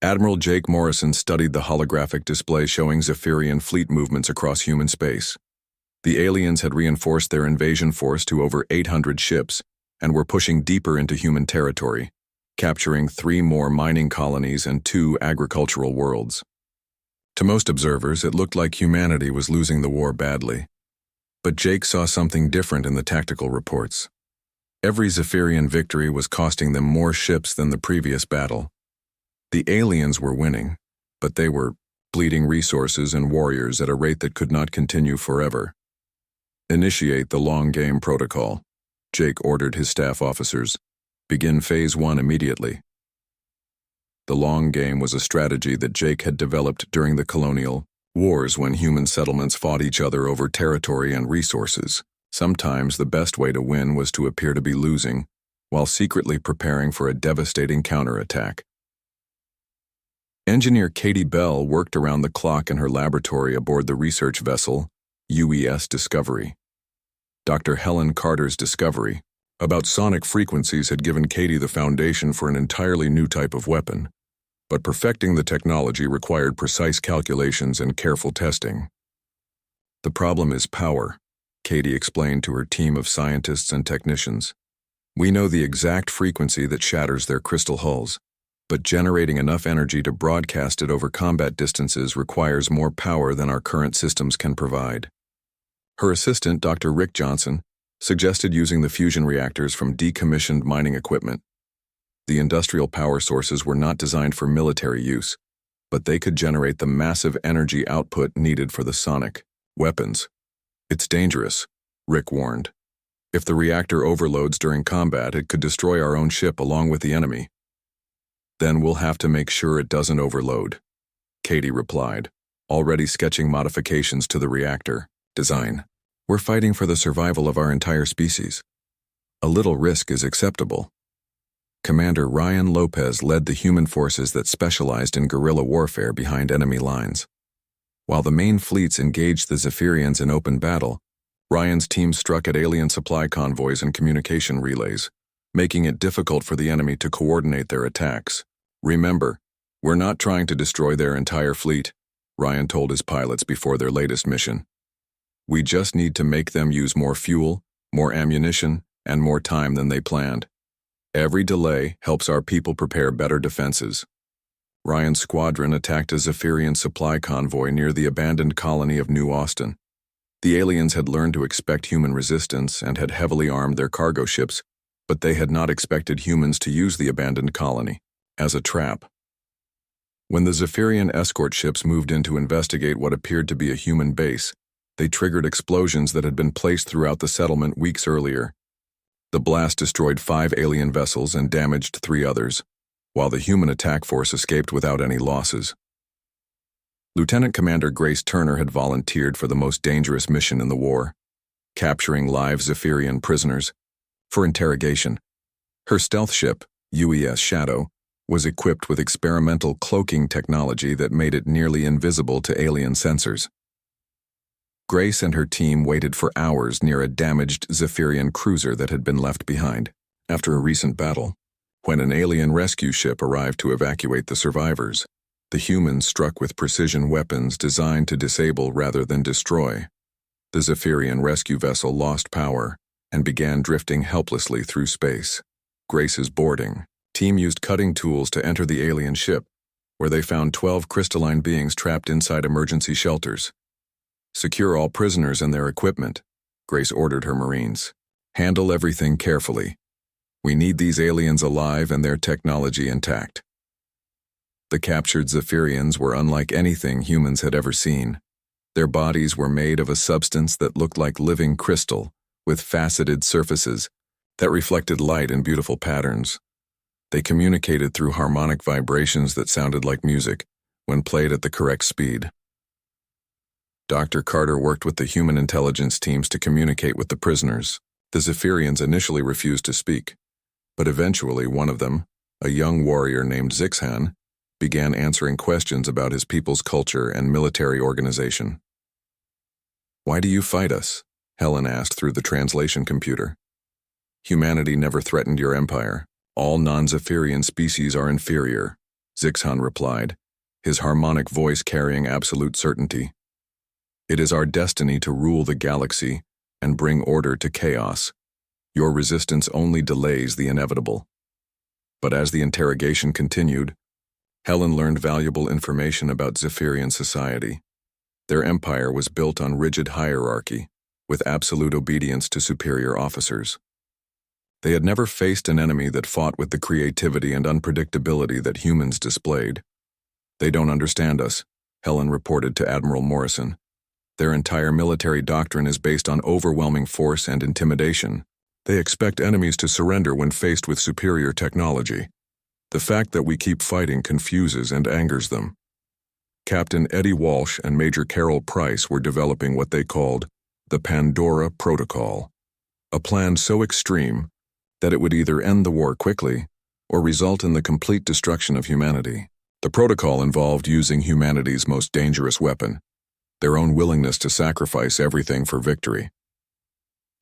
Admiral Jake Morrison studied the holographic display showing Zephyrian fleet movements across human space. The aliens had reinforced their invasion force to over 800 ships and were pushing deeper into human territory, capturing 3 more mining colonies and 2 agricultural worlds. To most observers, it looked like humanity was losing the war badly. But Jake saw something different in the tactical reports. Every Zephyrian victory was costing them more ships than the previous battle. The aliens were winning, but they were bleeding resources and warriors at a rate that could not continue forever. Initiate the long game protocol, Jake ordered his staff officers. Begin Phase 1 immediately. The long game was a strategy that Jake had developed during the colonial wars when human settlements fought each other over territory and resources. Sometimes the best way to win was to appear to be losing, while secretly preparing for a devastating counterattack. Engineer Katie Bell worked around the clock in her laboratory aboard the research vessel UES Discovery. Dr. Helen Carter's discovery about sonic frequencies had given Katie the foundation for an entirely new type of weapon, but perfecting the technology required precise calculations and careful testing. The problem is power, Katie explained to her team of scientists and technicians. We know the exact frequency that shatters their crystal hulls, but generating enough energy to broadcast it over combat distances requires more power than our current systems can provide. Her assistant, Dr. Rick Johnson, suggested using the fusion reactors from decommissioned mining equipment. The industrial power sources were not designed for military use, but they could generate the massive energy output needed for the sonic weapons. It's dangerous, Rick warned. If the reactor overloads during combat, it could destroy our own ship along with the enemy. Then we'll have to make sure it doesn't overload, Katie replied, already sketching modifications to the reactor design. We're fighting for the survival of our entire species. A little risk is acceptable. Commander Ryan Lopez led the human forces that specialized in guerrilla warfare behind enemy lines. While the main fleets engaged the Zephyrians in open battle, Ryan's team struck at alien supply convoys and communication relays, making it difficult for the enemy to coordinate their attacks. Remember, we're not trying to destroy their entire fleet, Ryan told his pilots before their latest mission. We just need to make them use more fuel, more ammunition, and more time than they planned. Every delay helps our people prepare better defenses. Ryan's squadron attacked a Zephyrian supply convoy near the abandoned colony of New Austin. The aliens had learned to expect human resistance and had heavily armed their cargo ships, but they had not expected humans to use the abandoned colony as a trap. When the Zephyrian escort ships moved in to investigate what appeared to be a human base, they triggered explosions that had been placed throughout the settlement weeks earlier. The blast destroyed 5 alien vessels and damaged 3 others, while the human attack force escaped without any losses. Lieutenant Commander Grace Turner had volunteered for the most dangerous mission in the war, capturing live Zephyrian prisoners for interrogation. Her stealth ship, UES Shadow, was equipped with experimental cloaking technology that made it nearly invisible to alien sensors. Grace and her team waited for hours near a damaged Zephyrian cruiser that had been left behind after a recent battle. When an alien rescue ship arrived to evacuate the survivors, the humans struck with precision weapons designed to disable rather than destroy. The Zephyrian rescue vessel lost power and began drifting helplessly through space. Grace's boarding team used cutting tools to enter the alien ship, where they found 12 crystalline beings trapped inside emergency shelters. Secure all prisoners and their equipment, Grace ordered her Marines. Handle everything carefully. We need these aliens alive and their technology intact. The captured Zephyrians were unlike anything humans had ever seen. Their bodies were made of a substance that looked like living crystal, with faceted surfaces that reflected light in beautiful patterns. They communicated through harmonic vibrations that sounded like music when played at the correct speed. Dr. Carter worked with the human intelligence teams to communicate with the prisoners. The Zephyrians initially refused to speak, but eventually one of them, a young warrior named Zixhan, began answering questions about his people's culture and military organization. "Why do you fight us?" Helen asked through the translation computer. "Humanity never threatened your empire. All non-Zephyrian species are inferior," Zixhan replied, his harmonic voice carrying absolute certainty. It is our destiny to rule the galaxy and bring order to chaos. Your resistance only delays the inevitable. But as the interrogation continued, Helen learned valuable information about Zephyrian society. Their empire was built on rigid hierarchy, with absolute obedience to superior officers. They had never faced an enemy that fought with the creativity and unpredictability that humans displayed. They don't understand us, Helen reported to Admiral Morrison. Their entire military doctrine is based on overwhelming force and intimidation. They expect enemies to surrender when faced with superior technology. The fact that we keep fighting confuses and angers them. Captain Eddie Walsh and Major Carol Price were developing what they called the Pandora Protocol, a plan so extreme that it would either end the war quickly or result in the complete destruction of humanity. The protocol involved using humanity's most dangerous weapon, their own willingness to sacrifice everything for victory.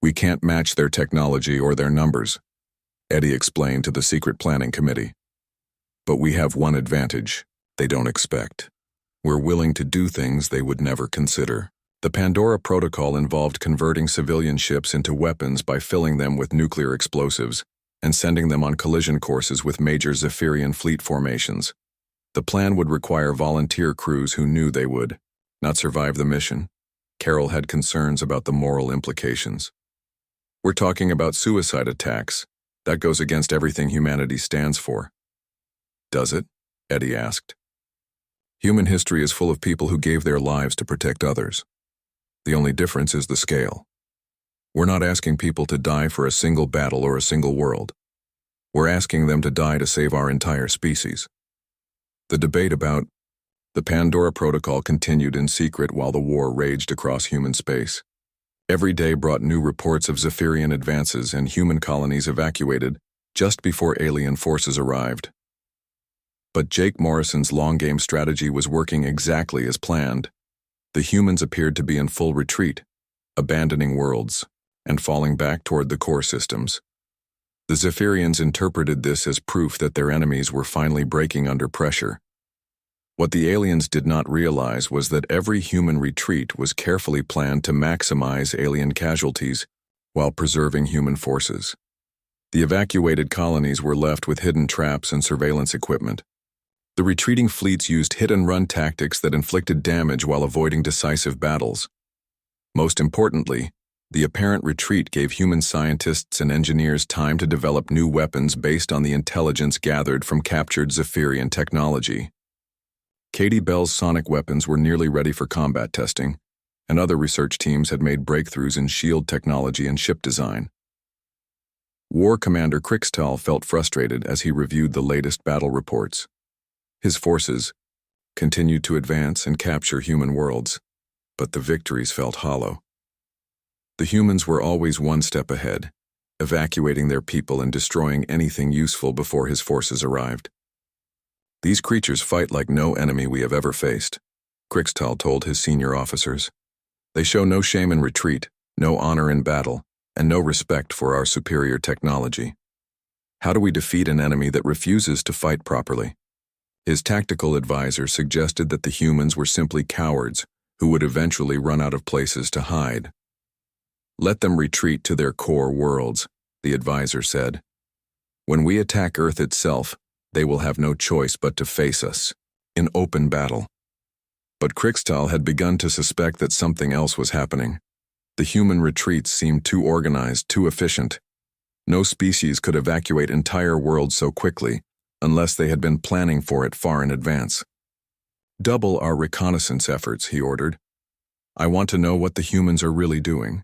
We can't match their technology or their numbers, Eddie explained to the Secret Planning Committee. But we have one advantage they don't expect. We're willing to do things they would never consider. The Pandora Protocol involved converting civilian ships into weapons by filling them with nuclear explosives and sending them on collision courses with major Zephyrian fleet formations. The plan would require volunteer crews who knew they would not survive the mission. Carol had concerns about the moral implications. We're talking about suicide attacks. That goes against everything humanity stands for. Does it? Eddie asked. Human history is full of people who gave their lives to protect others. The only difference is the scale. We're not asking people to die for a single battle or a single world. We're asking them to die to save our entire species. The debate about the Pandora Protocol continued in secret while the war raged across human space. Every day brought new reports of Zephyrian advances and human colonies evacuated just before alien forces arrived. But Jake Morrison's long-game strategy was working exactly as planned. The humans appeared to be in full retreat, abandoning worlds, and falling back toward the core systems. The Zephyrians interpreted this as proof that their enemies were finally breaking under pressure. What the aliens did not realize was that every human retreat was carefully planned to maximize alien casualties while preserving human forces. The evacuated colonies were left with hidden traps and surveillance equipment. The retreating fleets used hit-and-run tactics that inflicted damage while avoiding decisive battles. Most importantly, the apparent retreat gave human scientists and engineers time to develop new weapons based on the intelligence gathered from captured Zephyrian technology. Katie Bell's sonic weapons were nearly ready for combat testing, and other research teams had made breakthroughs in shield technology and ship design. War Commander Krixtal felt frustrated as he reviewed the latest battle reports. His forces continued to advance and capture human worlds, but the victories felt hollow. The humans were always one step ahead, evacuating their people and destroying anything useful before his forces arrived. These creatures fight like no enemy we have ever faced, Krixtal told his senior officers. They show no shame in retreat, no honor in battle, and no respect for our superior technology. How do we defeat an enemy that refuses to fight properly? His tactical advisor suggested that the humans were simply cowards who would eventually run out of places to hide. Let them retreat to their core worlds, the advisor said. When we attack Earth itself, they will have no choice but to face us, in open battle. But Krixtal had begun to suspect that something else was happening. The human retreats seemed too organized, too efficient. No species could evacuate entire worlds so quickly, unless they had been planning for it far in advance. Double our reconnaissance efforts, he ordered. I want to know what the humans are really doing.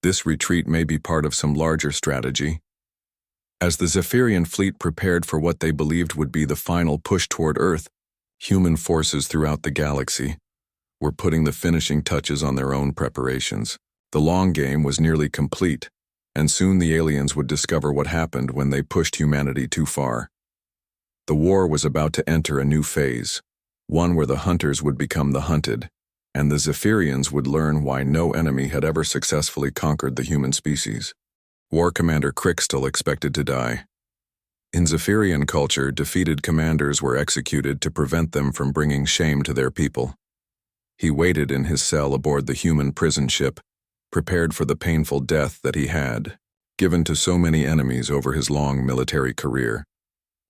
This retreat may be part of some larger strategy. As the Zephyrian fleet prepared for what they believed would be the final push toward Earth, human forces throughout the galaxy were putting the finishing touches on their own preparations. The long game was nearly complete, and soon the aliens would discover what happened when they pushed humanity too far. The war was about to enter a new phase, one where the hunters would become the hunted, and the Zephyrians would learn why no enemy had ever successfully conquered the human species. War Commander Krixtal expected to die. In Zephyrian culture, defeated commanders were executed to prevent them from bringing shame to their people. He waited in his cell aboard the human prison ship, prepared for the painful death that he had given to so many enemies over his long military career.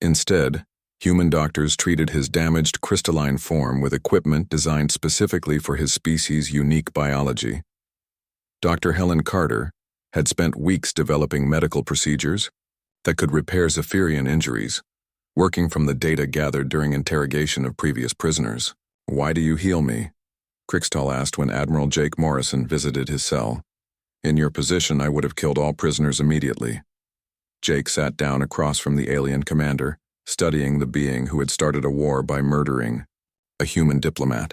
Instead, human doctors treated his damaged crystalline form with equipment designed specifically for his species' unique biology. Dr. Helen Carter had spent weeks developing medical procedures that could repair Zephyrian injuries, working from the data gathered during interrogation of previous prisoners. "Why do you heal me?" Crixtal asked when Admiral Jake Morrison visited his cell. "In your position, I would have killed all prisoners immediately." Jake sat down across from the alien commander, studying the being who had started a war by murdering a human diplomat.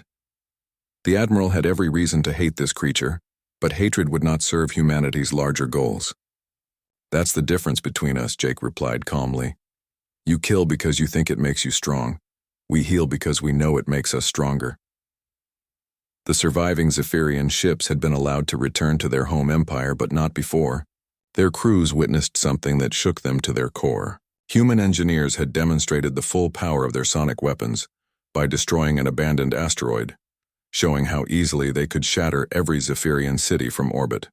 The Admiral had every reason to hate this creature, but hatred would not serve humanity's larger goals. "That's the difference between us," Jake replied calmly. "You kill because you think it makes you strong. We heal because we know it makes us stronger." The surviving Zephyrian ships had been allowed to return to their home empire, but not before. Their crews witnessed something that shook them to their core. Human engineers had demonstrated the full power of their sonic weapons by destroying an abandoned asteroid, showing how easily they could shatter every Zephyrian city from orbit.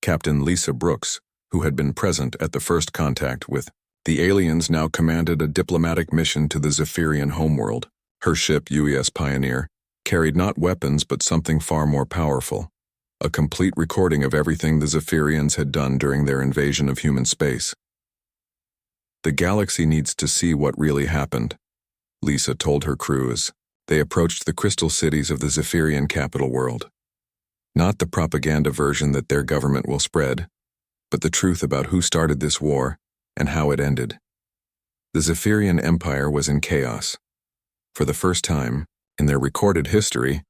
Captain Lisa Brooks, who had been present at the first contact with the aliens, now commanded a diplomatic mission to the Zephyrian homeworld. Her ship, UES Pioneer, carried not weapons but something far more powerful, a complete recording of everything the Zephyrians had done during their invasion of human space. "The galaxy needs to see what really happened," Lisa told her crew as they approached the crystal cities of the Zephyrian capital world. "Not the propaganda version that their government will spread, but the truth about who started this war and how it ended." The Zephyrian Empire was in chaos. For the first time in their recorded history,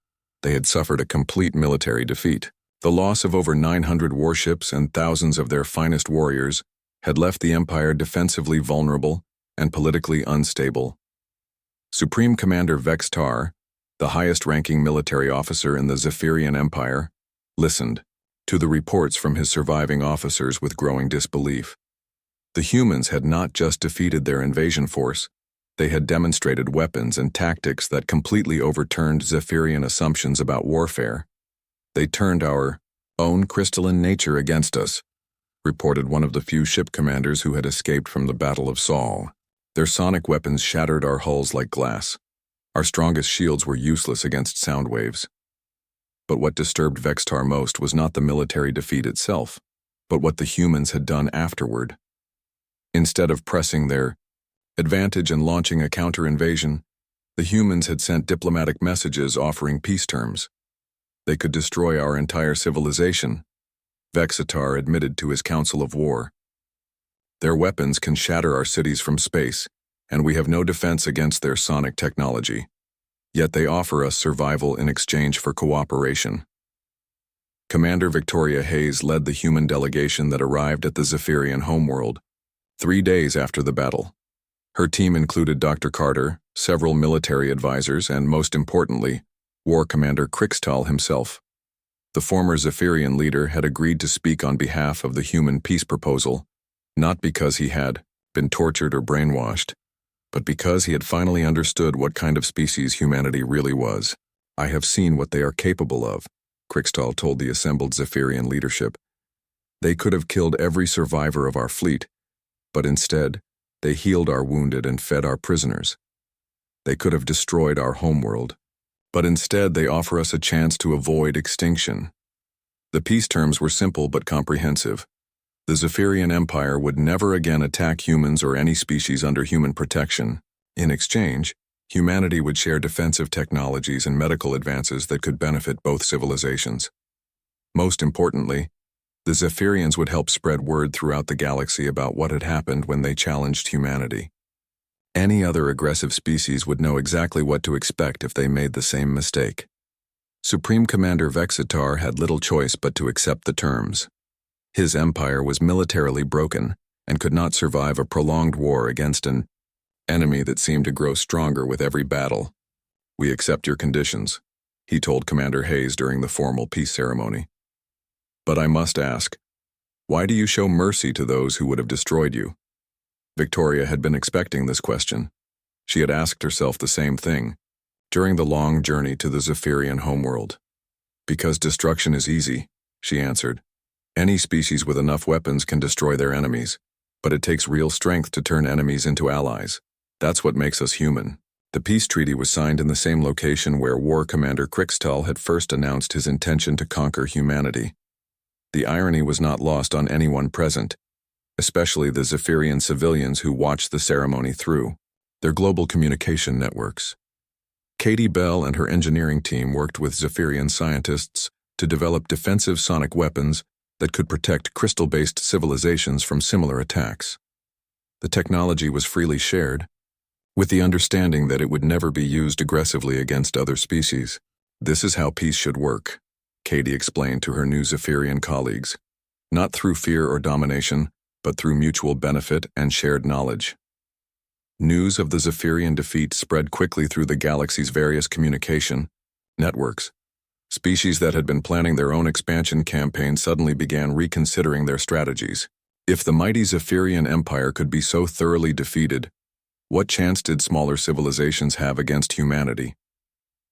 they had suffered a complete military defeat. The loss of over 900 warships and thousands of their finest warriors had left the Empire defensively vulnerable and politically unstable. Supreme Commander Vex Tar, the highest-ranking military officer in the Zephyrian Empire, listened to the reports from his surviving officers with growing disbelief. The humans had not just defeated their invasion force, they had demonstrated weapons and tactics that completely overturned Zephyrian assumptions about warfare. "They turned our own crystalline nature against us," reported one of the few ship commanders who had escaped from the Battle of Saul. "Their sonic weapons shattered our hulls like glass. Our strongest shields were useless against sound waves." But what disturbed Vextar most was not the military defeat itself, but what the humans had done afterward. Instead of pressing their advantage and launching a counter-invasion, the humans had sent diplomatic messages offering peace terms. "They could destroy our entire civilization," Vexitar admitted to his Council of War. "Their weapons can shatter our cities from space, and we have no defense against their sonic technology. Yet they offer us survival in exchange for cooperation." Commander Victoria Hayes led the human delegation that arrived at the Zephyrian homeworld 3 days after the battle. Her team included Dr. Carter, several military advisors, and most importantly, War Commander Crixtal himself. The former Zephyrian leader had agreed to speak on behalf of the human peace proposal, not because he had been tortured or brainwashed, but because he had finally understood what kind of species humanity really was. "I have seen what they are capable of," Crixtal told the assembled Zephyrian leadership. "They could have killed every survivor of our fleet, but instead, they healed our wounded and fed our prisoners. They could have destroyed our homeworld, but instead they offer us a chance to avoid extinction." The peace terms were simple but comprehensive. The Zephyrian Empire would never again attack humans or any species under human protection. In exchange, humanity would share defensive technologies and medical advances that could benefit both civilizations. Most importantly, the Zephyrians would help spread word throughout the galaxy about what had happened when they challenged humanity. Any other aggressive species would know exactly what to expect if they made the same mistake. Supreme Commander Vexitar had little choice but to accept the terms. His empire was militarily broken and could not survive a prolonged war against an enemy that seemed to grow stronger with every battle. "We accept your conditions," he told Commander Hayes during the formal peace ceremony. "But I must ask, why do you show mercy to those who would have destroyed you?" Victoria had been expecting this question. She had asked herself the same thing during the long journey to the Zephyrian homeworld. Because destruction is easy, she answered. Any species with enough weapons can destroy their enemies, but it takes real strength to turn enemies into allies. That's what makes us human. The peace treaty was signed in the same location where War Commander Krixtal had first announced his intention to conquer humanity. The irony was not lost on anyone present, especially the Zephyrian civilians who watched the ceremony through their global communication networks. Katie Bell and her engineering team worked with Zephyrian scientists to develop defensive sonic weapons that could protect crystal-based civilizations from similar attacks. The technology was freely shared, with the understanding that it would never be used aggressively against other species. This is how peace should work, Katie explained to her new Zephyrian colleagues. Not through fear or domination, but through mutual benefit and shared knowledge. News of the Zephyrian defeat spread quickly through the galaxy's various communication networks. Species that had been planning their own expansion campaign suddenly began reconsidering their strategies. If the mighty Zephyrian Empire could be so thoroughly defeated, what chance did smaller civilizations have against humanity?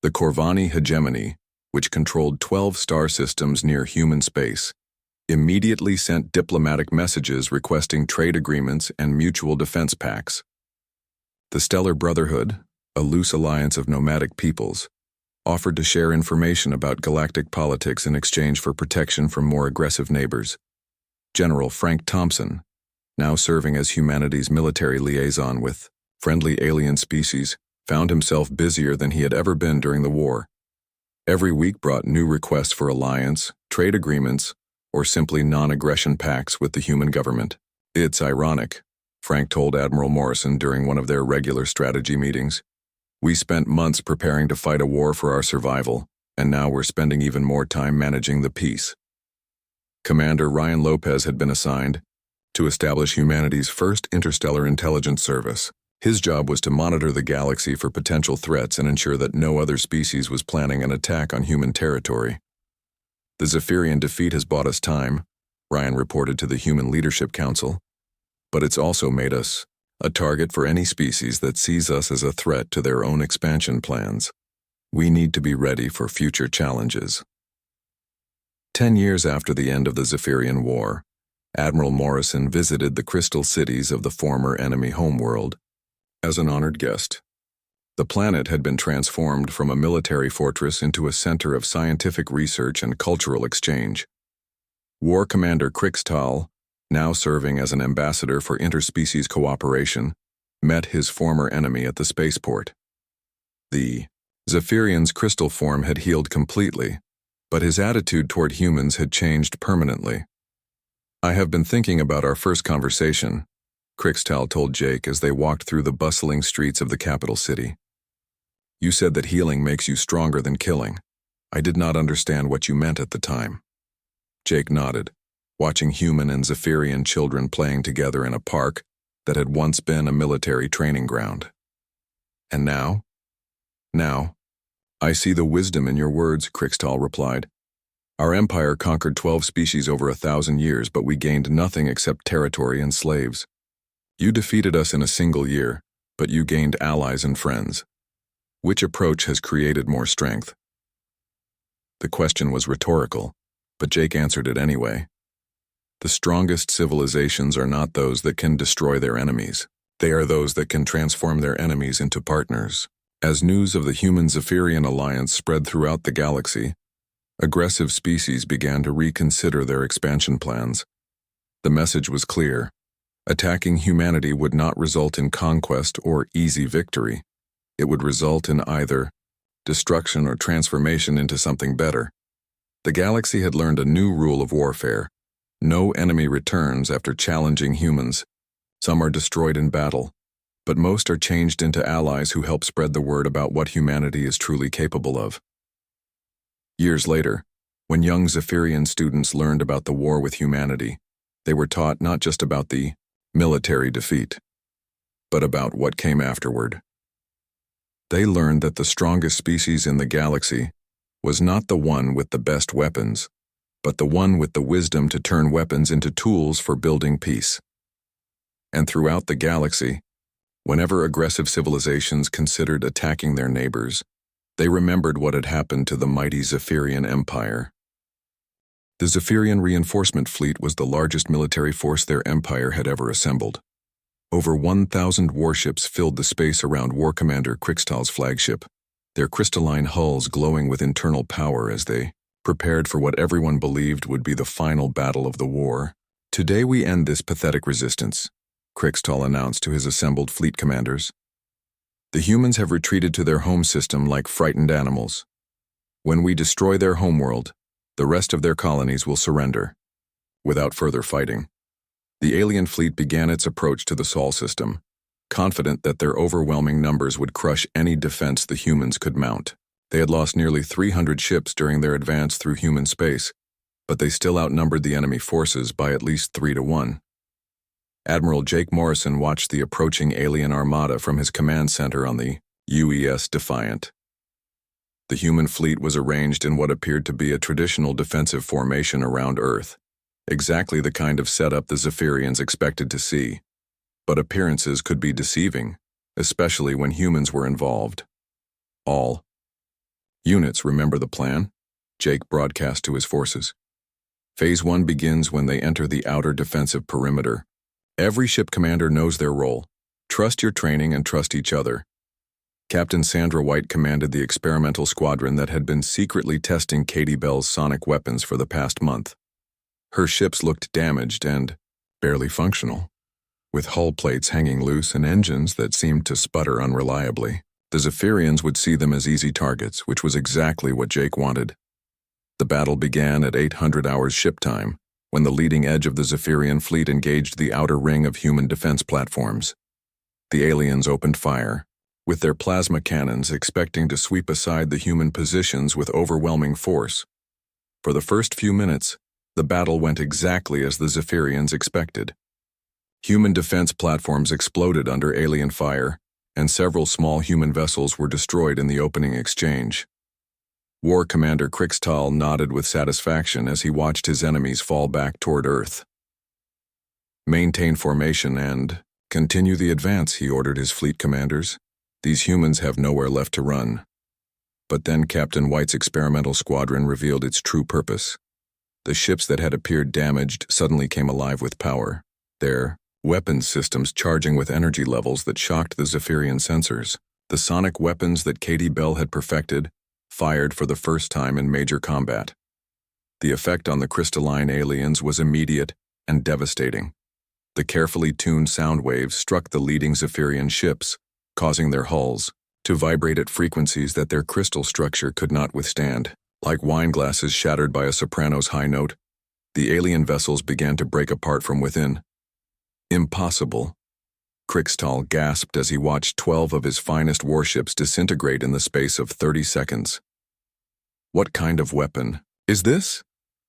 The Corvani hegemony, which controlled 12 star systems near human space, immediately sent diplomatic messages requesting trade agreements and mutual defense pacts. The Stellar Brotherhood, a loose alliance of nomadic peoples, offered to share information about galactic politics in exchange for protection from more aggressive neighbors. General Frank Thompson, now serving as humanity's military liaison with friendly alien species, found himself busier than he had ever been during the war. Every week brought new requests for alliance, trade agreements, or simply non-aggression pacts with the human government. It's ironic, Frank told Admiral Morrison during one of their regular strategy meetings. We spent months preparing to fight a war for our survival, and now we're spending even more time managing the peace. Commander Ryan Lopez had been assigned to establish humanity's first interstellar intelligence service. His job was to monitor the galaxy for potential threats and ensure that no other species was planning an attack on human territory. The Zephyrian defeat has bought us time, Ryan reported to the Human Leadership Council, but it's also made us a target for any species that sees us as a threat to their own expansion plans. We need to be ready for future challenges. 10 years after the end of the Zephyrian War, Admiral Morrison visited the crystal cities of the former enemy homeworld as an honored guest. The planet had been transformed from a military fortress into a center of scientific research and cultural exchange. War Commander Krixtal, now serving as an ambassador for interspecies cooperation, met his former enemy at the spaceport. The Zephyrian's crystal form had healed completely, but his attitude toward humans had changed permanently. I have been thinking about our first conversation, Krixtal told Jake as they walked through the bustling streets of the capital city. You said that healing makes you stronger than killing. I did not understand what you meant at the time. Jake nodded, watching human and Zephyrian children playing together in a park that had once been a military training ground. And now? Now, I see the wisdom in your words, Krixtal replied. Our empire conquered 12 species over 1,000 years, but we gained nothing except territory and slaves. You defeated us in a single year, but you gained allies and friends. Which approach has created more strength? The question was rhetorical, but Jake answered it anyway. The strongest civilizations are not those that can destroy their enemies. They are those that can transform their enemies into partners. As news of the human-Zephyrian alliance spread throughout the galaxy, aggressive species began to reconsider their expansion plans. The message was clear. Attacking humanity would not result in conquest or easy victory. It would result in either destruction or transformation into something better. The galaxy had learned a new rule of warfare. No enemy returns after challenging humans. Some are destroyed in battle, but most are changed into allies who help spread the word about what humanity is truly capable of. Years later, when young Zephyrian students learned about the war with humanity, they were taught not just about the military defeat, but about what came afterward. They learned that the strongest species in the galaxy was not the one with the best weapons, but the one with the wisdom to turn weapons into tools for building peace. And throughout the galaxy, whenever aggressive civilizations considered attacking their neighbors, they remembered what had happened to the mighty Zephyrian Empire. The Zephyrian Reinforcement Fleet was the largest military force their empire had ever assembled. Over 1,000 warships filled the space around War Commander Krixtal's flagship, their crystalline hulls glowing with internal power as they prepared for what everyone believed would be the final battle of the war. "Today we end this pathetic resistance," Krixtal announced to his assembled fleet commanders. "The humans have retreated to their home system like frightened animals. When we destroy their homeworld, the rest of their colonies will surrender." Without further fighting, the alien fleet began its approach to the Sol system, confident that their overwhelming numbers would crush any defense the humans could mount. They had lost nearly 300 ships during their advance through human space, but they still outnumbered the enemy forces by at least 3-1. Admiral Jake Morrison watched the approaching alien armada from his command center on the UES Defiant. The human fleet was arranged in what appeared to be a traditional defensive formation around Earth, exactly the kind of setup the Zephyrians expected to see. But appearances could be deceiving, especially when humans were involved. "All units remember the plan," Jake broadcast to his forces. "Phase 1 begins when they enter the outer defensive perimeter. Every ship commander knows their role. Trust your training and trust each other." Captain Sandra White commanded the experimental squadron that had been secretly testing Katie Bell's sonic weapons for the past month. Her ships looked damaged and barely functional, with hull plates hanging loose and engines that seemed to sputter unreliably. The Zephyrians would see them as easy targets, which was exactly what Jake wanted. The battle began at 800 hours ship time, when the leading edge of the Zephyrian fleet engaged the outer ring of human defense platforms. The aliens opened fire, with their plasma cannons expecting to sweep aside the human positions with overwhelming force. For the first few minutes, the battle went exactly as the Zephyrians expected. Human defense platforms exploded under alien fire, and several small human vessels were destroyed in the opening exchange. War Commander Krixtal nodded with satisfaction as he watched his enemies fall back toward Earth. "Maintain formation and continue the advance," he ordered his fleet commanders. "These humans have nowhere left to run." But then Captain White's experimental squadron revealed its true purpose. The ships that had appeared damaged suddenly came alive with power, their weapons systems charging with energy levels that shocked the Zephyrian sensors. The sonic weapons that Katie Bell had perfected fired for the first time in major combat. The effect on the crystalline aliens was immediate and devastating. The carefully tuned sound waves struck the leading Zephyrian ships, causing their hulls to vibrate at frequencies that their crystal structure could not withstand. Like wine glasses shattered by a soprano's high note, the alien vessels began to break apart from within. "Impossible," Krixtal gasped as he watched 12 of his finest warships disintegrate in the space of 30 seconds. "What kind of weapon is this?"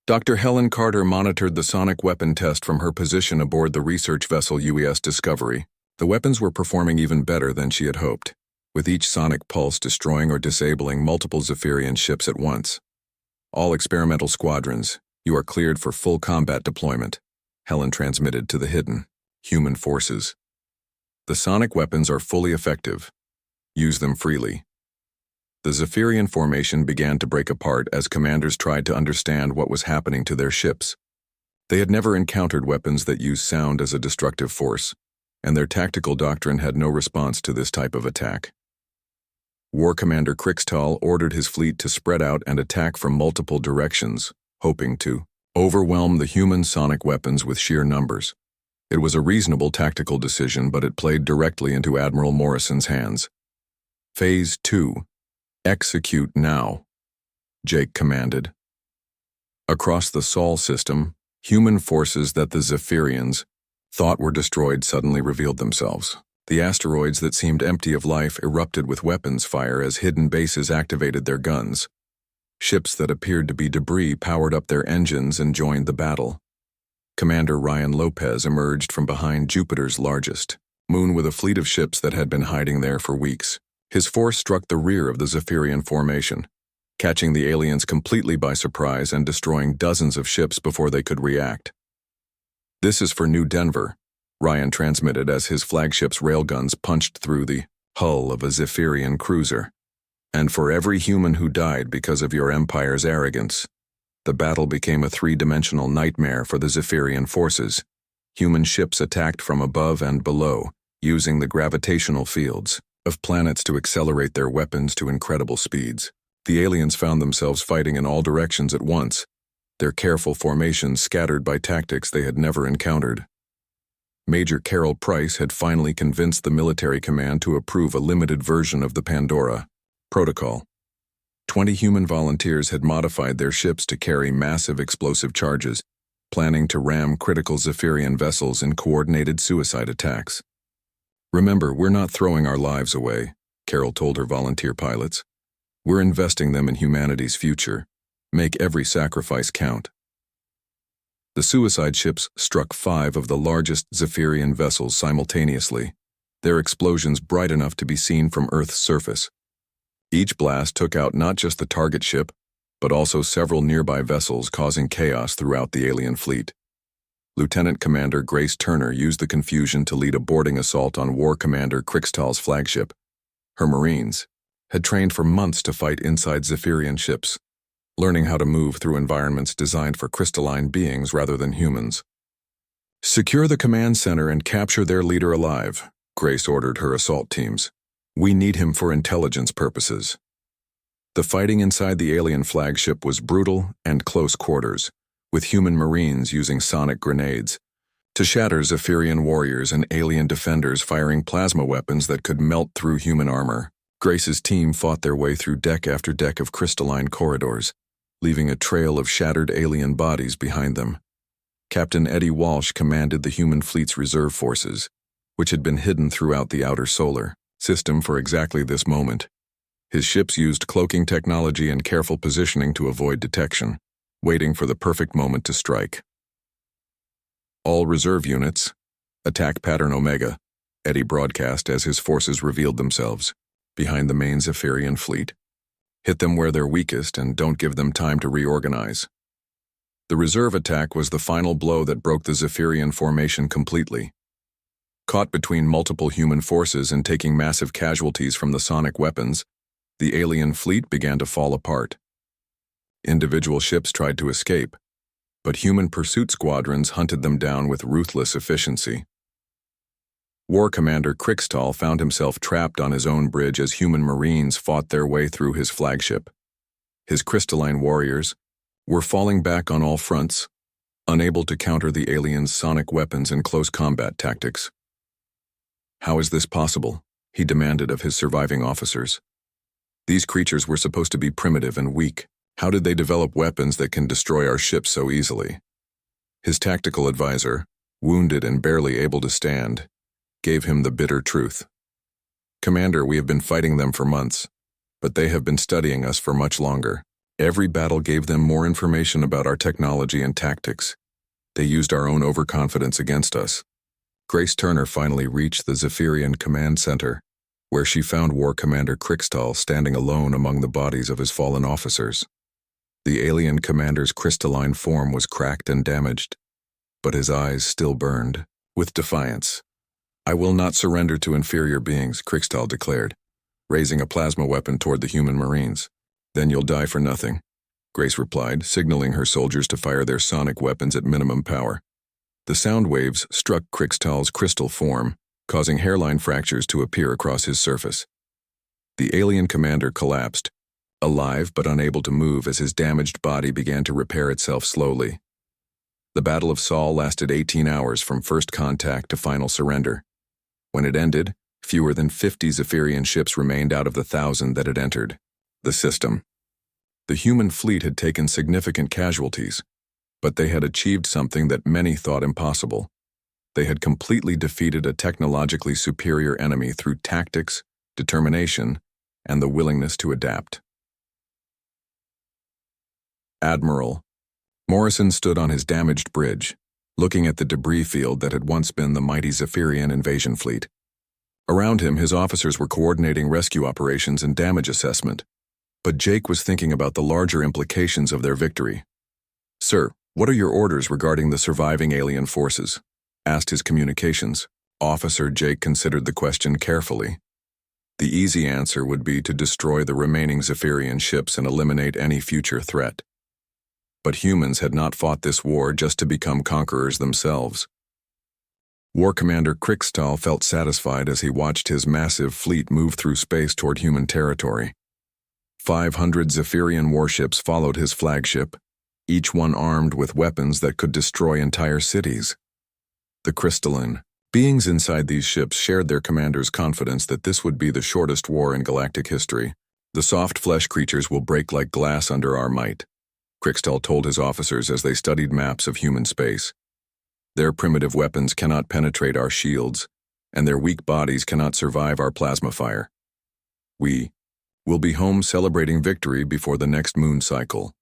Dr. Helen Carter monitored the sonic weapon test from her position aboard the research vessel UES Discovery. The weapons were performing even better than she had hoped, with each sonic pulse destroying or disabling multiple Zephyrian ships at once. "All experimental squadrons, you are cleared for full combat deployment," Helen transmitted to the hidden human forces. "The sonic weapons are fully effective. Use them freely." The Zephyrian formation began to break apart as commanders tried to understand what was happening to their ships. They had never encountered weapons that used sound as a destructive force, and their tactical doctrine had no response to this type of attack. War Commander Krixtal ordered his fleet to spread out and attack from multiple directions, hoping to overwhelm the human sonic weapons with sheer numbers. It was a reasonable tactical decision, but it played directly into Admiral Morrison's hands. "Phase 2. Execute now," Jake commanded. Across the Sol system, human forces that the Zephyrians thought were destroyed suddenly revealed themselves. The asteroids that seemed empty of life erupted with weapons fire as hidden bases activated their guns. Ships that appeared to be debris powered up their engines and joined the battle. Commander Ryan Lopez emerged from behind Jupiter's largest moon with a fleet of ships that had been hiding there for weeks. His force struck the rear of the Zephyrian formation, catching the aliens completely by surprise and destroying dozens of ships before they could react. "This is for New Denver," Ryan transmitted as his flagship's railguns punched through the hull of a Zephyrian cruiser. And for every human who died because of your empire's arrogance, the battle became a three-dimensional nightmare for the Zephyrian forces. Human ships attacked from above and below, using the gravitational fields of planets to accelerate their weapons to incredible speeds. The aliens found themselves fighting in all directions at once, their careful formations scattered by tactics they had never encountered. Major Carol Price had finally convinced the military command to approve a limited version of the Pandora protocol. 20 human volunteers had modified their ships to carry massive explosive charges, planning to ram critical Zephyrian vessels in coordinated suicide attacks. "Remember, we're not throwing our lives away," Carol told her volunteer pilots. "We're investing them in humanity's future. Make every sacrifice count." The suicide ships struck 5 of the largest Zephyrian vessels simultaneously, their explosions bright enough to be seen from Earth's surface. Each blast took out not just the target ship, but also several nearby vessels, causing chaos throughout the alien fleet. Lieutenant Commander Grace Turner used the confusion to lead a boarding assault on War Commander Krikstal's flagship. Her Marines had trained for months to fight inside Zephyrian ships, learning how to move through environments designed for crystalline beings rather than humans. "Secure the command center and capture their leader alive," Grace ordered her assault teams. "We need him for intelligence purposes." The fighting inside the alien flagship was brutal and close quarters, with human Marines using sonic grenades to shatter Zephyrian warriors and alien defenders firing plasma weapons that could melt through human armor. Grace's team fought their way through deck after deck of crystalline corridors, leaving a trail of shattered alien bodies behind them. Captain Eddie Walsh commanded the human fleet's reserve forces, which had been hidden throughout the outer solar system for exactly this moment. His ships used cloaking technology and careful positioning to avoid detection, waiting for the perfect moment to strike. "All reserve units, attack pattern Omega," Eddie broadcast as his forces revealed themselves behind the main Zephyrian fleet. "Hit them where they're weakest and don't give them time to reorganize." The reserve attack was the final blow that broke the Zephyrian formation completely. Caught between multiple human forces and taking massive casualties from the sonic weapons, the alien fleet began to fall apart. Individual ships tried to escape, but human pursuit squadrons hunted them down with ruthless efficiency. War Commander Krikstal found himself trapped on his own bridge as human Marines fought their way through his flagship. His crystalline warriors were falling back on all fronts, unable to counter the aliens' sonic weapons and close combat tactics. "How is this possible?" he demanded of his surviving officers. "These creatures were supposed to be primitive and weak. How did they develop weapons that can destroy our ships so easily?" His tactical advisor, wounded and barely able to stand, gave him the bitter truth. "Commander, we have been fighting them for months, but they have been studying us for much longer. Every battle gave them more information about our technology and tactics. They used our own overconfidence against us." Grace Turner finally reached the Zephyrian Command Center, where she found War Commander Krikstal standing alone among the bodies of his fallen officers. The alien commander's crystalline form was cracked and damaged, but his eyes still burned with defiance. "I will not surrender to inferior beings," Krikstal declared, raising a plasma weapon toward the human Marines. "Then you'll die for nothing," Grace replied, signaling her soldiers to fire their sonic weapons at minimum power. The sound waves struck Krikstal's crystal form, causing hairline fractures to appear across his surface. The alien commander collapsed, alive but unable to move as his damaged body began to repair itself slowly. The Battle of Sol lasted 18 hours from first contact to final surrender. When it ended, fewer than 50 Zephyrian ships remained out of the 1,000 that had entered the system. The human fleet had taken significant casualties, but they had achieved something that many thought impossible. They had completely defeated a technologically superior enemy through tactics, determination, and the willingness to adapt. Admiral Morrison stood on his damaged bridge, looking at the debris field that had once been the mighty Zephyrian invasion fleet. Around him, his officers were coordinating rescue operations and damage assessment, but Jake was thinking about the larger implications of their victory. "Sir, what are your orders regarding the surviving alien forces?" asked his communications. Officer Jake considered the question carefully. The easy answer would be to destroy the remaining Zephyrian ships and eliminate any future threat. But humans had not fought this war just to become conquerors themselves. War Commander Krickstall felt satisfied as he watched his massive fleet move through space toward human territory. 500 Zephyrian warships followed his flagship, each one armed with weapons that could destroy entire cities. The crystalline beings inside these ships shared their commander's confidence that this would be the shortest war in galactic history. The soft flesh creatures will break like glass under our might, Krickstall told his officers as they studied maps of human space. Their primitive weapons cannot penetrate our shields, and their weak bodies cannot survive our plasma fire. We will be home celebrating victory before the next moon cycle.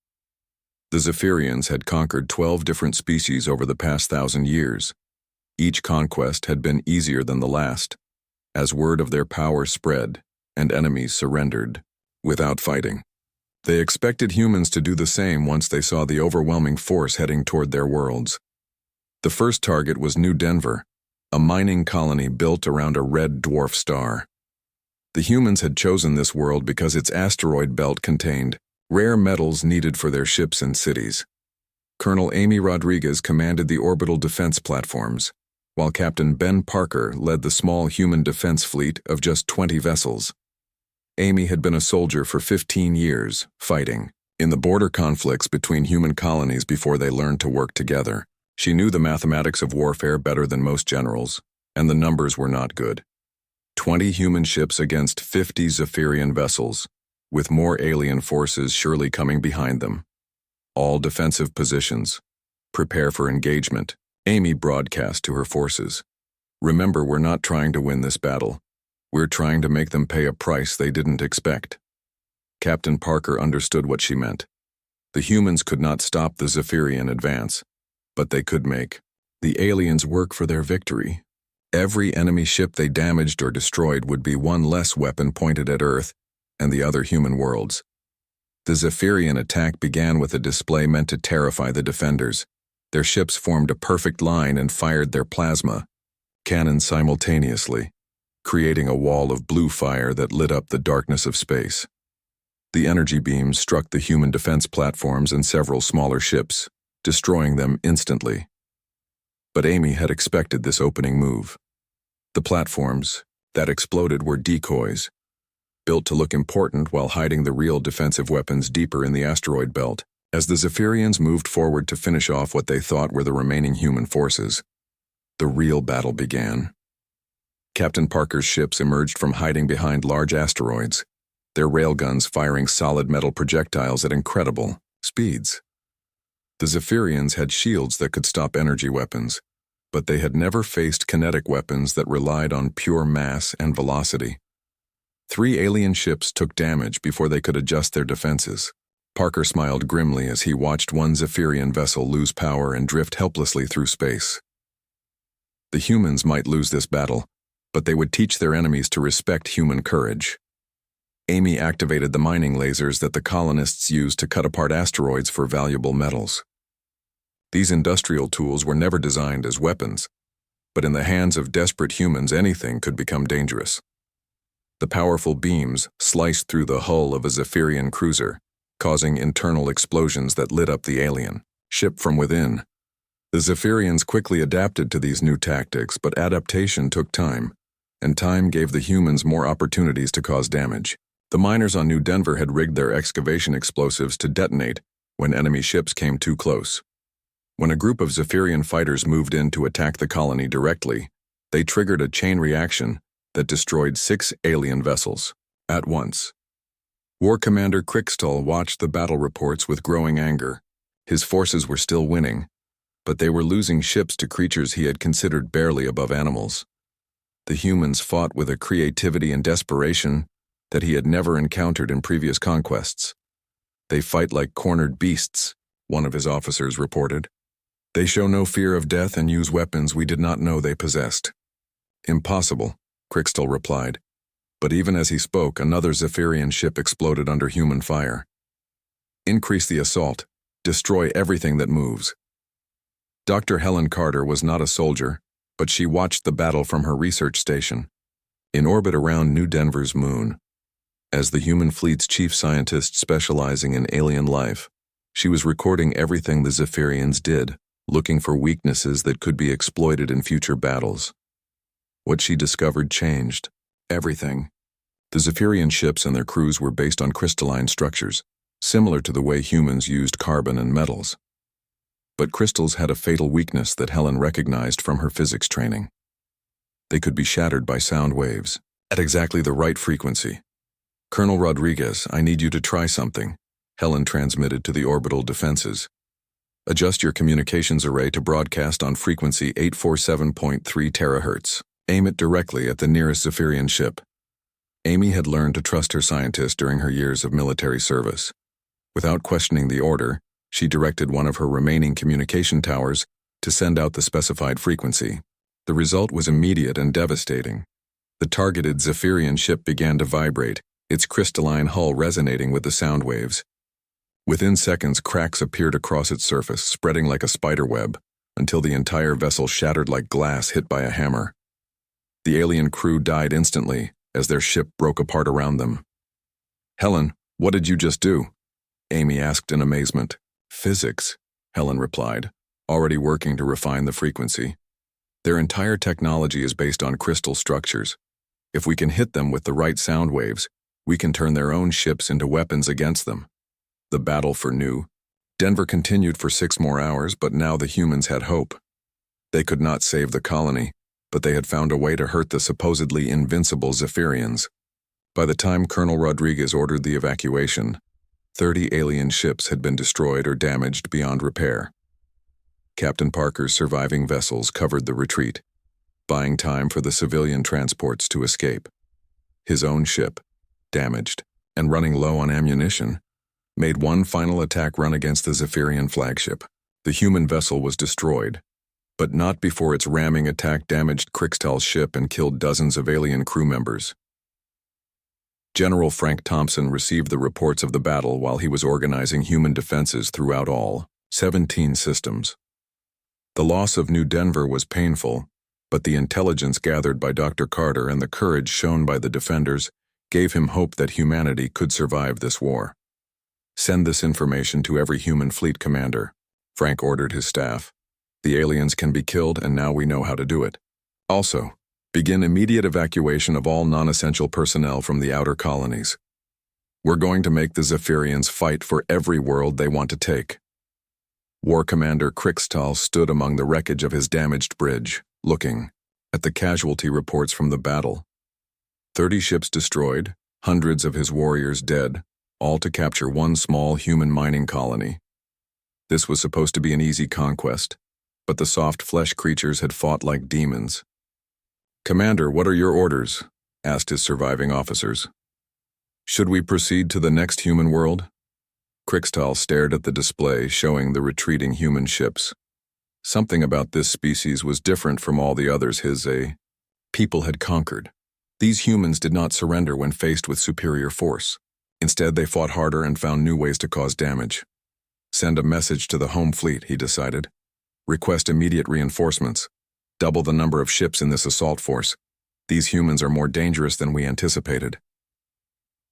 The Zephyrians had conquered 12 different species over the past 1,000 years. Each conquest had been easier than the last, as word of their power spread and enemies surrendered without fighting. They expected humans to do the same once they saw the overwhelming force heading toward their worlds. The first target was New Denver, a mining colony built around a red dwarf star. The humans had chosen this world because its asteroid belt contained rare metals needed for their ships and cities. Colonel Amy Rodriguez commanded the orbital defense platforms, while Captain Ben Parker led the small human defense fleet of just 20 vessels. Amy had been a soldier for 15 years, fighting in the border conflicts between human colonies before they learned to work together. She knew the mathematics of warfare better than most generals, and the numbers were not good. 20 human ships against 50 Zephyrian vessels, with more alien forces surely coming behind them. All defensive positions. Prepare for engagement, Amy broadcast to her forces. Remember, we're not trying to win this battle. We're trying to make them pay a price they didn't expect. Captain Parker understood what she meant. The humans could not stop the Zephyrian advance, but they could make the aliens work for their victory. Every enemy ship they damaged or destroyed would be one less weapon pointed at Earth and the other human worlds. The Zephyrian attack began with a display meant to terrify the defenders. Their ships formed a perfect line and fired their plasma cannons simultaneously, creating a wall of blue fire that lit up the darkness of space. The energy beams struck the human defense platforms and several smaller ships, destroying them instantly. But Amy had expected this opening move. The platforms that exploded were decoys, built to look important while hiding the real defensive weapons deeper in the asteroid belt. As the Zephyrians moved forward to finish off what they thought were the remaining human forces, the real battle began. Captain Parker's ships emerged from hiding behind large asteroids, their railguns firing solid metal projectiles at incredible speeds. The Zephyrians had shields that could stop energy weapons, but they had never faced kinetic weapons that relied on pure mass and velocity. 3 alien ships took damage before they could adjust their defenses. Parker smiled grimly as he watched one Zephyrian vessel lose power and drift helplessly through space. The humans might lose this battle, but they would teach their enemies to respect human courage. Amy activated the mining lasers that the colonists used to cut apart asteroids for valuable metals. These industrial tools were never designed as weapons, but in the hands of desperate humans anything could become dangerous. The powerful beams sliced through the hull of a Zephyrian cruiser, causing internal explosions that lit up the alien ship from within. The Zephyrians quickly adapted to these new tactics, but adaptation took time, and time gave the humans more opportunities to cause damage. The miners on New Denver had rigged their excavation explosives to detonate when enemy ships came too close. When a group of Zephyrian fighters moved in to attack the colony directly, they triggered a chain reaction that destroyed 6 alien vessels at once. War Commander Krickstall watched the battle reports with growing anger. His forces were still winning, but they were losing ships to creatures he had considered barely above animals. The humans fought with a creativity and desperation that he had never encountered in previous conquests. "They fight like cornered beasts," one of his officers reported. "They show no fear of death and use weapons we did not know they possessed." "Impossible," Krickstall replied. But even as he spoke, another Zephyrian ship exploded under human fire. "Increase the assault. Destroy everything that moves." Dr. Helen Carter was not a soldier, but she watched the battle from her research station, in orbit around New Denver's moon. As the human fleet's chief scientist specializing in alien life, she was recording everything the Zephyrians did, looking for weaknesses that could be exploited in future battles. What she discovered changed everything. The Zephyrian ships and their crews were based on crystalline structures, similar to the way humans used carbon and metals. But crystals had a fatal weakness that Helen recognized from her physics training. They could be shattered by sound waves, at exactly the right frequency. "Colonel Rodriguez, I need you to try something," Helen transmitted to the orbital defenses. "Adjust your communications array to broadcast on frequency 847.3 terahertz. Aim it directly at the nearest Zephyrian ship." Amy had learned to trust her scientist during her years of military service. Without questioning the order, she directed one of her remaining communication towers to send out the specified frequency. The result was immediate and devastating. The targeted Zephyrian ship began to vibrate, its crystalline hull resonating with the sound waves. Within seconds, cracks appeared across its surface, spreading like a spider web, until the entire vessel shattered like glass hit by a hammer. The alien crew died instantly as their ship broke apart around them. "Helen, what did you just do?" Amy asked in amazement. "Physics," Helen replied, already working to refine the frequency. "Their entire technology is based on crystal structures. If we can hit them with the right sound waves, we can turn their own ships into weapons against them." The battle for New Denver continued for 6 more hours, but now the humans had hope. They could not save the colony, but they had found a way to hurt the supposedly invincible Zephyrians. By the time Colonel Rodriguez ordered the evacuation, 30 alien ships had been destroyed or damaged beyond repair. Captain Parker's surviving vessels covered the retreat, buying time for the civilian transports to escape. His own ship, damaged and running low on ammunition, made one final attack run against the Zephyrian flagship. The human vessel was destroyed, but not before its ramming attack damaged Krixtal's ship and killed dozens of alien crew members. General Frank Thompson received the reports of the battle while he was organizing human defenses throughout all 17 systems. The loss of New Denver was painful, but the intelligence gathered by Dr. Carter and the courage shown by the defenders gave him hope that humanity could survive this war. "Send this information to every human fleet commander," Frank ordered his staff. "The aliens can be killed, and now we know how to do it. Also, begin immediate evacuation of all non-essential personnel from the outer colonies. We're going to make the Zephyrians fight for every world they want to take." War Commander Krixtal stood among the wreckage of his damaged bridge, looking at the casualty reports from the battle. 30 ships destroyed, hundreds of his warriors dead, all to capture one small human mining colony. This was supposed to be an easy conquest, but the soft flesh creatures had fought like demons. "Commander, what are your orders?" asked his surviving officers. "Should we proceed to the next human world?" Krixtal stared at the display showing the retreating human ships. Something about this species was different from all the others his people had conquered. These humans did not surrender when faced with superior force. Instead, they fought harder and found new ways to cause damage. "Send a message to the home fleet," he decided. "Request immediate reinforcements. Double the number of ships in this assault force. These humans are more dangerous than we anticipated."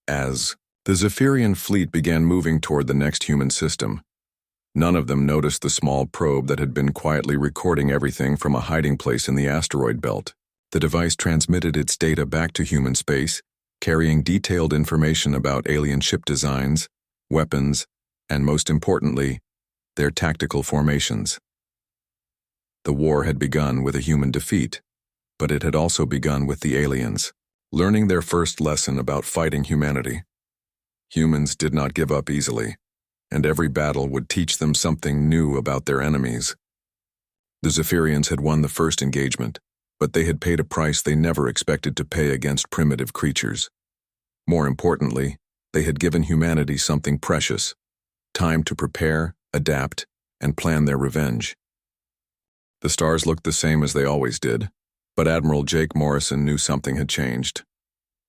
As the Zephyrian fleet began moving toward the next human system, none of them noticed the small probe that had been quietly recording everything from a hiding place in the asteroid belt. The device transmitted its data back to human space, carrying detailed information about alien ship designs, weapons, and most importantly, their tactical formations. The war had begun with a human defeat, but it had also begun with the aliens, learning their first lesson about fighting humanity. Humans did not give up easily, and every battle would teach them something new about their enemies. The Zephyrians had won the first engagement, but they had paid a price they never expected to pay against primitive creatures. More importantly, they had given humanity something precious: time to prepare, adapt, and plan their revenge. The stars looked the same as they always did, but Admiral Jake Morrison knew something had changed.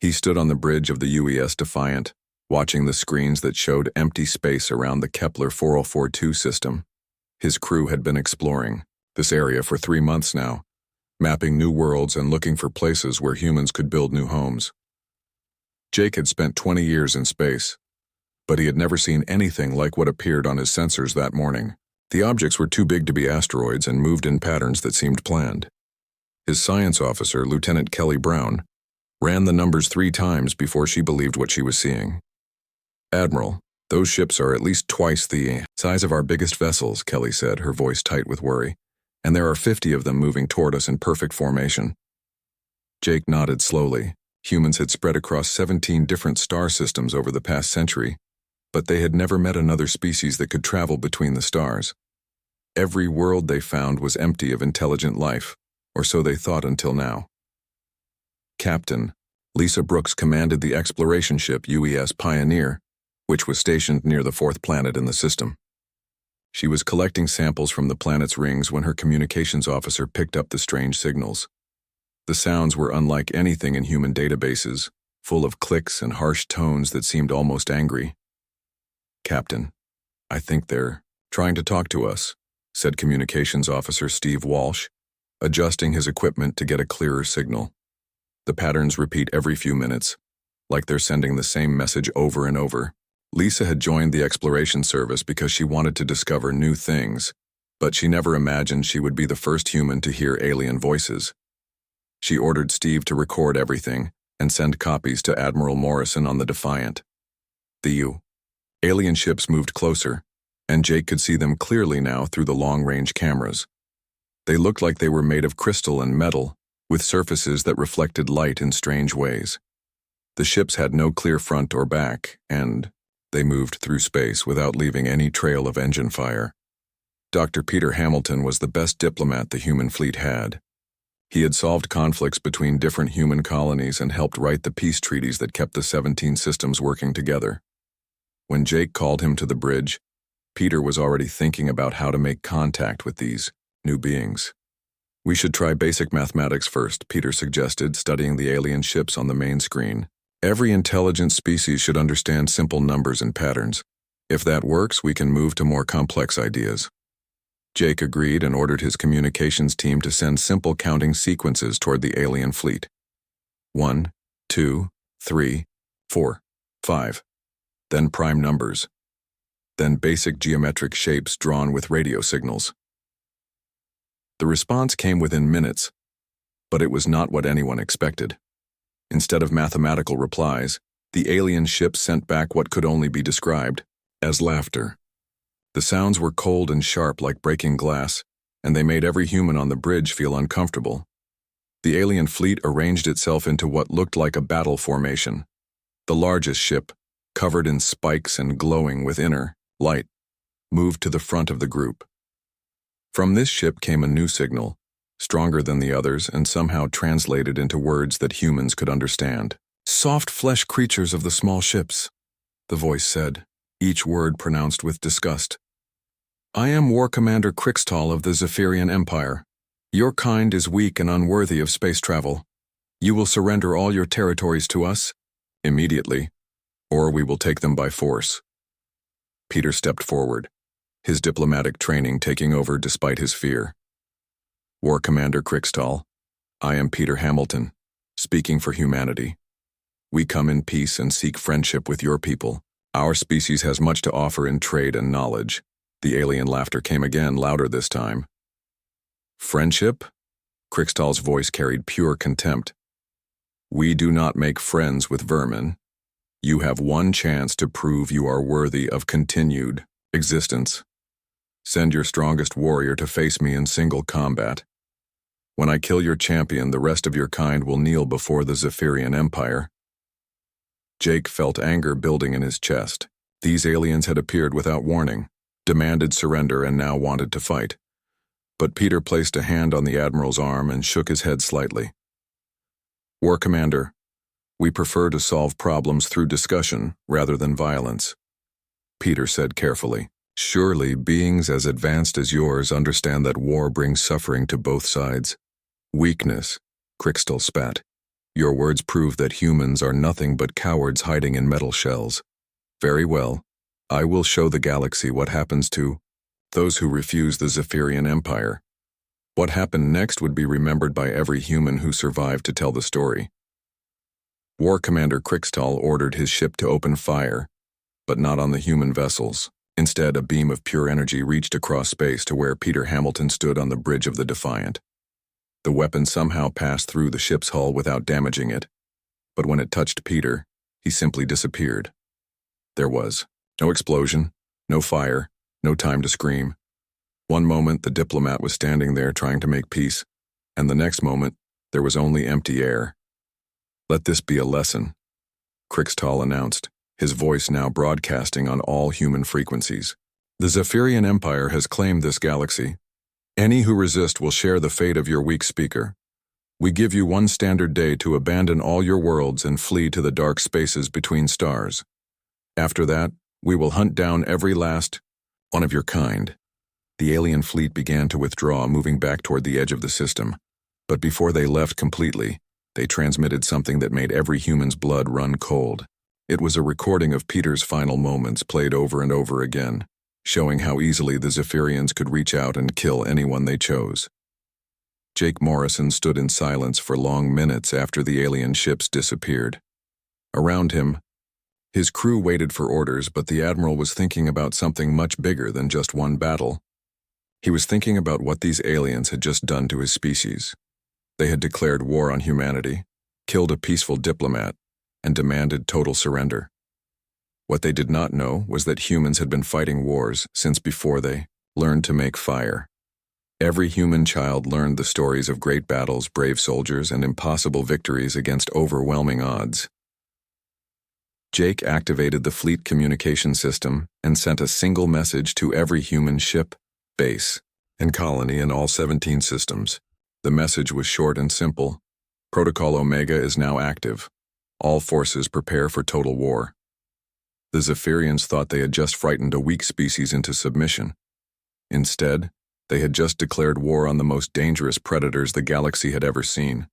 He stood on the bridge of the UES Defiant, watching the screens that showed empty space around the Kepler 4042 system. His crew had been exploring this area for 3 months now, mapping new worlds and looking for places where humans could build new homes. Jake had spent 20 years in space, but he had never seen anything like what appeared on his sensors that morning. The objects were too big to be asteroids and moved in patterns that seemed planned. His science officer, Lieutenant Kelly Brown, ran the numbers 3 times before she believed what she was seeing. "Admiral, those ships are at least twice the size of our biggest vessels," Kelly said, her voice tight with worry, "and there are 50 of them moving toward us in perfect formation." Jake nodded slowly. Humans had spread across 17 different star systems over the past century, but they had never met another species that could travel between the stars. Every world they found was empty of intelligent life, or so they thought until now. Captain Lisa Brooks commanded the exploration ship UES Pioneer, which was stationed near the 4th planet in the system. She was collecting samples from the planet's rings when her communications officer picked up the strange signals. The sounds were unlike anything in human databases, full of clicks and harsh tones that seemed almost angry. "Captain, I think they're trying to talk to us," said Communications Officer Steve Walsh, adjusting his equipment to get a clearer signal. The patterns repeat every few minutes, like they're sending the same message over and over. Lisa had joined the exploration service because she wanted to discover new things, but she never imagined she would be the first human to hear alien voices. She ordered Steve to record everything and send copies to Admiral Morrison on the Defiant. The alien ships moved closer, and Jake could see them clearly now through the long-range cameras. They looked like they were made of crystal and metal, with surfaces that reflected light in strange ways. The ships had no clear front or back, and they moved through space without leaving any trail of engine fire. Dr. Peter Hamilton was the best diplomat the human fleet had. He had solved conflicts between different human colonies and helped write the peace treaties that kept the 17 systems working together. When Jake called him to the bridge, Peter was already thinking about how to make contact with these new beings. "We should try basic mathematics first," Peter suggested, studying the alien ships on the main screen. "Every intelligent species should understand simple numbers and patterns. If that works, we can move to more complex ideas." Jake agreed and ordered his communications team to send simple counting sequences toward the alien fleet. 1, 2, 3, 4, 5. Then prime numbers. Then basic geometric shapes drawn with radio signals. The response came within minutes, but it was not what anyone expected. Instead of mathematical replies, the alien ship sent back what could only be described as laughter. The sounds were cold and sharp like breaking glass, and they made every human on the bridge feel uncomfortable. The alien fleet arranged itself into what looked like a battle formation. The largest ship, covered in spikes and glowing with inner light, moved to the front of the group. From this ship came a new signal, stronger than the others and somehow translated into words that humans could understand. "Soft flesh creatures of the small ships," the voice said, each word pronounced with disgust. "I am War Commander Crixtal of the Zephyrian Empire. Your kind is weak and unworthy of space travel. You will surrender all your territories to us immediately, or we will take them by force." Peter stepped forward, his diplomatic training taking over despite his fear. "War Commander Crixtal, I am Peter Hamilton, speaking for humanity. We come in peace and seek friendship with your people. Our species has much to offer in trade and knowledge." The alien laughter came again, louder this time. "Friendship?" Crixtal's voice carried pure contempt. "We do not make friends with vermin. You have one chance to prove you are worthy of continued existence. Send your strongest warrior to face me in single combat. When I kill your champion, the rest of your kind will kneel before the Zephyrian Empire." Jake felt anger building in his chest. These aliens had appeared without warning, demanded surrender, and now wanted to fight. But Peter placed a hand on the Admiral's arm and shook his head slightly. "War Commander, we prefer to solve problems through discussion rather than violence," Peter said carefully. "Surely beings as advanced as yours understand that war brings suffering to both sides." "Weakness," Crixtal spat. "Your words prove that humans are nothing but cowards hiding in metal shells. Very well. I will show the galaxy what happens to those who refuse the Zephyrian Empire." What happened next would be remembered by every human who survived to tell the story. War Commander Krixtal ordered his ship to open fire, but not on the human vessels. Instead, a beam of pure energy reached across space to where Peter Hamilton stood on the bridge of the Defiant. The weapon somehow passed through the ship's hull without damaging it, but when it touched Peter, he simply disappeared. There was no explosion, no fire, no time to scream. One moment, the diplomat was standing there trying to make peace, and the next moment, there was only empty air. "Let this be a lesson," Krixtal announced, his voice now broadcasting on all human frequencies. "The Zephyrian Empire has claimed this galaxy. Any who resist will share the fate of your weak speaker. We give you one standard day to abandon all your worlds and flee to the dark spaces between stars. After that, we will hunt down every last one of your kind." The alien fleet began to withdraw, moving back toward the edge of the system. But before they left completely, they transmitted something that made every human's blood run cold. It was a recording of Peter's final moments played over and over again, showing how easily the Zephyrians could reach out and kill anyone they chose. Jake Morrison stood in silence for long minutes after the alien ships disappeared. Around him, his crew waited for orders, but the Admiral was thinking about something much bigger than just one battle. He was thinking about what these aliens had just done to his species. They had declared war on humanity, killed a peaceful diplomat, and demanded total surrender. What they did not know was that humans had been fighting wars since before they learned to make fire. Every human child learned the stories of great battles, brave soldiers, and impossible victories against overwhelming odds. Jake activated the fleet communication system and sent a single message to every human ship, base, and colony in all 17 systems. The message was short and simple. Protocol Omega is now active. All forces prepare for total war. The Zephyrians thought they had just frightened a weak species into submission. Instead, they had just declared war on the most dangerous predators the galaxy had ever seen.